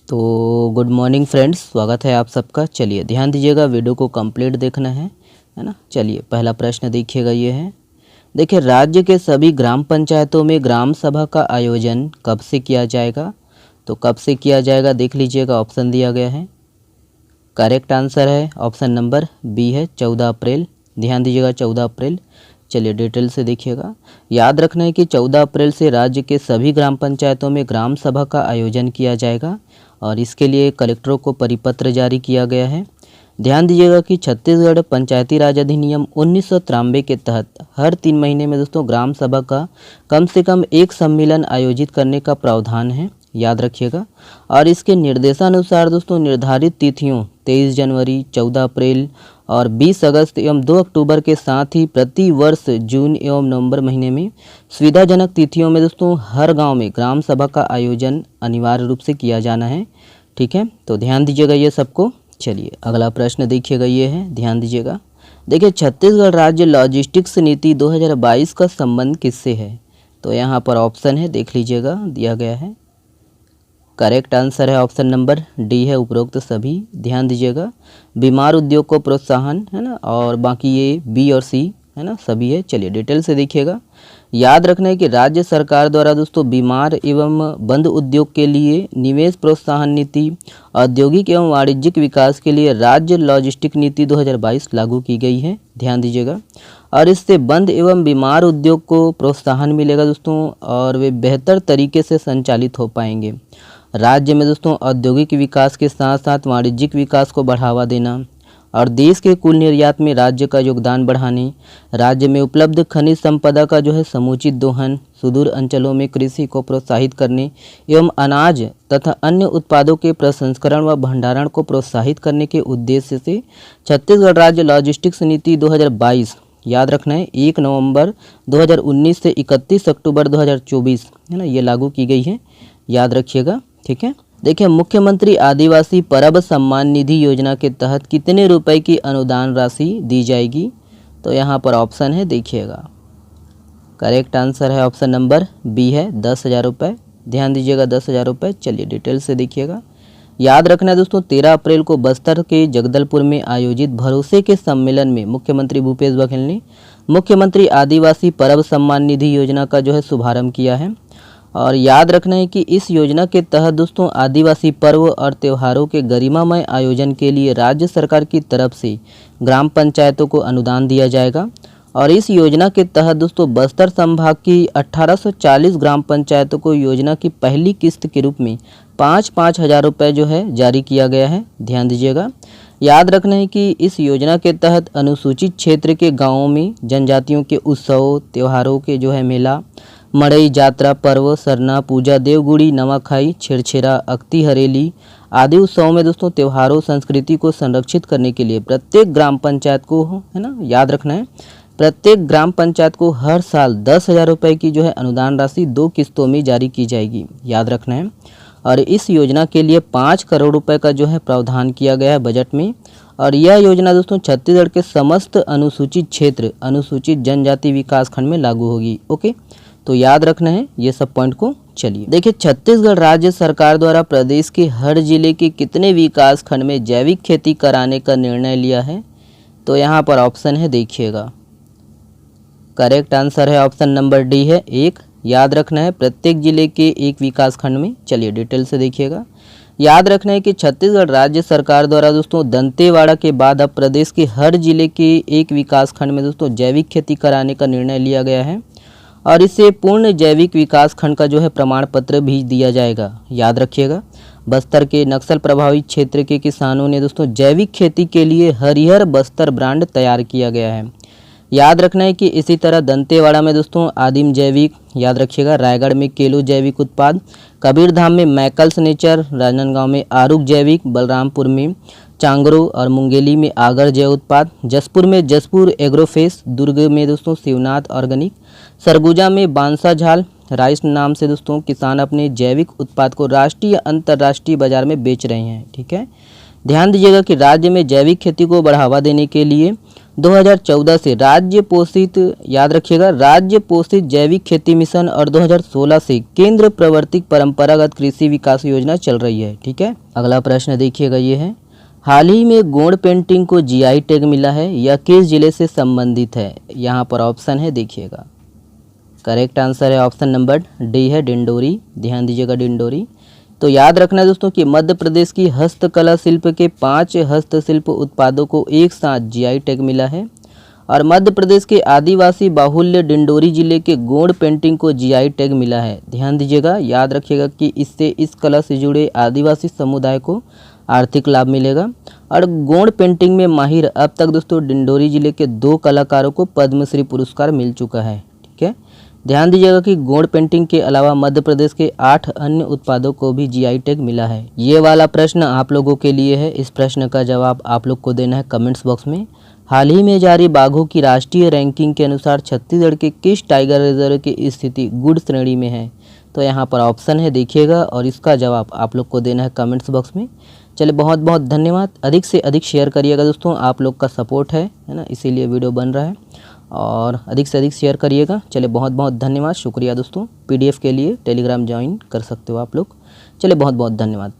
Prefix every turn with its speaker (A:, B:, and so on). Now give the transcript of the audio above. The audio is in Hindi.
A: तो गुड मॉर्निंग फ्रेंड्स, स्वागत है आप सबका। चलिए ध्यान दीजिएगा, वीडियो को कंप्लीट देखना है ना। चलिए पहला प्रश्न देखिएगा, ये है। देखिए, राज्य के सभी ग्राम पंचायतों में ग्राम सभा का आयोजन कब से किया जाएगा? तो कब से किया जाएगा देख लीजिएगा, ऑप्शन दिया गया है। करेक्ट आंसर है ऑप्शन नंबर बी है 14 अप्रैल। ध्यान दीजिएगा 14 अप्रैल। चलिए डिटेल से देखिएगा। याद रखना है कि 14 अप्रैल से राज्य के सभी ग्राम पंचायतों में ग्राम सभा का आयोजन किया जाएगा और इसके लिए कलेक्टरों को परिपत्र जारी किया गया है। ध्यान दीजिएगा कि छत्तीसगढ़ पंचायती राज अधिनियम 1993 के तहत हर 3 महीने में दोस्तों ग्राम सभा का कम से कम एक सम्मेलन आयोजित करने का प्रावधान है, याद रखिएगा। और इसके निर्देशानुसार दोस्तों निर्धारित तिथियों 23 जनवरी, 14 अप्रैल और 20 अगस्त एवं 2 अक्टूबर के साथ ही प्रति वर्ष जून एवं नवंबर महीने में सुविधाजनक तिथियों में दोस्तों हर गांव में ग्राम सभा का आयोजन अनिवार्य रूप से किया जाना है। ठीक है, तो ध्यान दीजिएगा ये सबको। चलिए अगला प्रश्न देखिएगा, ये है, ध्यान दीजिएगा। देखिए, छत्तीसगढ़ राज्य लॉजिस्टिक्स नीति 2022 का संबंध किससे है? तो यहाँ पर ऑप्शन है, देख लीजिएगा, दिया गया है। करेक्ट आंसर है ऑप्शन नंबर डी है, उपरोक्त सभी। ध्यान दीजिएगा, बीमार उद्योग को प्रोत्साहन है ना, और बाकी ये बी और सी है ना, सभी है। चलिए डिटेल से देखिएगा। याद रखना है कि राज्य सरकार द्वारा दोस्तों बीमार एवं बंद उद्योग के लिए निवेश प्रोत्साहन नीति, औद्योगिक एवं वाणिज्यिक विकास के लिए राज्य लॉजिस्टिक नीति 2022 लागू की गई है। ध्यान दीजिएगा, और इससे बंद एवं बीमार उद्योग को प्रोत्साहन मिलेगा दोस्तों, और वे बेहतर तरीके से संचालित हो पाएंगे। राज्य में दोस्तों औद्योगिक विकास के साथ साथ वाणिज्यिक विकास को बढ़ावा देना और देश के कुल निर्यात में राज्य का योगदान बढ़ाने, राज्य में उपलब्ध खनिज संपदा का समुचित दोहन, सुदूर अंचलों में कृषि को प्रोत्साहित करने एवं अनाज तथा अन्य उत्पादों के प्रसंस्करण व भंडारण को प्रोत्साहित करने के उद्देश्य से छत्तीसगढ़ राज्य लॉजिस्टिक्स नीति 2022, याद रखना है, 1 नवंबर 2019 से 31 अक्टूबर 2024 है ना, ये लागू की गई है, याद रखिएगा। ठीक है, देखिए, मुख्यमंत्री आदिवासी परब सम्मान निधि योजना के तहत कितने रुपए की अनुदान राशि दी जाएगी? तो यहाँ पर ऑप्शन है, देखिएगा। करेक्ट आंसर है ऑप्शन नंबर बी है 10,000 रुपये। ध्यान दीजिएगा 10,000 रुपये। चलिए डिटेल से देखिएगा। याद रखना है दोस्तों 13 अप्रैल को बस्तर के जगदलपुर में आयोजित भरोसे के सम्मेलन में मुख्यमंत्री भूपेश बघेल ने मुख्यमंत्री आदिवासी परब सम्मान निधि योजना का शुभारंभ किया है। और याद रखना है कि इस योजना के तहत दोस्तों आदिवासी पर्व और त्योहारों के गरिमामय आयोजन के लिए राज्य सरकार की तरफ से ग्राम पंचायतों को अनुदान दिया जाएगा। और इस योजना के तहत दोस्तों बस्तर संभाग की 1840 ग्राम पंचायतों को योजना की पहली किस्त के रूप में 5-5 हज़ार रुपये जारी किया गया है। ध्यान दीजिएगा। याद रखना है कि इस योजना के तहत अनुसूचित क्षेत्र के गाँवों में जनजातियों के उत्सव त्योहारों के मेला, मड़ई जात्रा पर्व, सरना पूजा, देवगुड़ी, नवाखाई, छेरछेरा, अक्ति हरेली आदि उत्सवों में दोस्तों त्योहारों संस्कृति को संरक्षित करने के लिए प्रत्येक ग्राम पंचायत को है ना, याद रखना है, प्रत्येक ग्राम पंचायत को हर साल 10,000 रुपये की अनुदान राशि 2 किस्तों में जारी की जाएगी, याद रखना है। और इस योजना के लिए 5 करोड़ रुपए का प्रावधान किया गया है बजट में। और यह योजना दोस्तों छत्तीसगढ़ के समस्त अनुसूचित क्षेत्र अनुसूचित जनजाति विकास खंड में लागू होगी। ओके, तो याद रखना है ये सब पॉइंट को। चलिए देखिए, छत्तीसगढ़ राज्य सरकार द्वारा प्रदेश के हर जिले के कितने विकास खंड में जैविक खेती कराने का निर्णय लिया है? तो यहाँ पर ऑप्शन है, देखिएगा। करेक्ट आंसर है ऑप्शन नंबर डी है 1। याद रखना है प्रत्येक जिले के एक विकास खंड में। चलिए डिटेल से देखिएगा। याद रखना है कि छत्तीसगढ़ राज्य सरकार द्वारा दोस्तों दंतेवाड़ा के बाद अब प्रदेश के हर जिले के एक विकास खंड में दोस्तों जैविक खेती कराने का निर्णय लिया गया है। और इससे पूर्ण जैविक विकास खंड का प्रमाण पत्र भी दिया जाएगा, याद रखिएगा। बस्तर के नक्सल प्रभावित क्षेत्र के किसानों ने दोस्तों जैविक खेती के लिए हरिहर बस्तर ब्रांड तैयार किया गया है। याद रखना है कि इसी तरह दंतेवाड़ा में दोस्तों आदिम जैविक, याद रखिएगा, रायगढ़ में केलो जैविक उत्पाद, कबीरधाम में मैकल्स नेचर, राजनांदगांव में आरुक जैविक, बलरामपुर में चांगरो और मुंगेली में आगर जैव उत्पाद, जसपुर में जसपुर एग्रोफेस, दुर्ग में दोस्तों शिवनाथ ऑर्गेनिक, सरगुजा में बांसा झाल राइस नाम से दोस्तों किसान अपने जैविक उत्पाद को राष्ट्रीय अंतर्राष्ट्रीय बाजार में बेच रहे हैं। ठीक है, ध्यान दीजिएगा कि राज्य में जैविक खेती को बढ़ावा देने के लिए 2014 से राज्य पोषित, याद रखिएगा, राज्य पोषित जैविक खेती मिशन और 2016 से केंद्र प्रवर्तित परंपरागत कृषि विकास योजना चल रही है। ठीक है, अगला प्रश्न देखिएगा, ये है, हाल ही में गोंड पेंटिंग को जीआई टैग मिला है, यह किस जिले से संबंधित है? यहाँ पर ऑप्शन है, देखिएगा। करेक्ट आंसर है ऑप्शन नंबर डी है, डिंडोरी। ध्यान दीजिएगा, डिंडोरी। तो याद रखना दोस्तों कि मध्य प्रदेश की हस्तकला शिल्प के 5 हस्तशिल्प उत्पादों को एक साथ जीआई टैग मिला है और मध्य प्रदेश के आदिवासी बाहुल्य डिंडोरी जिले के गोंड पेंटिंग को जीआई टैग मिला है। ध्यान दीजिएगा, याद रखिएगा कि इससे इस कला से जुड़े आदिवासी समुदाय को आर्थिक लाभ मिलेगा। और गोंड पेंटिंग में माहिर अब तक दोस्तों डिंडोरी जिले के 2 कलाकारों को पद्मश्री पुरस्कार मिल चुका है। ठीक है, ध्यान दीजिएगा कि गोंड पेंटिंग के अलावा मध्य प्रदेश के 8 अन्य उत्पादों को भी जीआई टैग मिला है। ये वाला प्रश्न आप लोगों के लिए है। इस प्रश्न का जवाब आप लोग को देना है कमेंट्स बॉक्स में। हाल ही में जारी बाघों की राष्ट्रीय रैंकिंग के अनुसार छत्तीसगढ़ के किस टाइगर रिजर्व की स्थिति गुड श्रेणी में है? तो यहाँ पर ऑप्शन है, देखिएगा, और इसका जवाब आप लोग को देना है कमेंट्स बॉक्स में। चलिए, बहुत बहुत धन्यवाद। अधिक से अधिक शेयर करिएगा दोस्तों, आप लोग का सपोर्ट है ना, इसीलिए वीडियो बन रहा है, और अधिक से अधिक शेयर करिएगा। चलिए, बहुत बहुत धन्यवाद, शुक्रिया दोस्तों। पीडीएफ के लिए टेलीग्राम ज्वाइन कर सकते हो आप लोग। चलिए, बहुत बहुत धन्यवाद।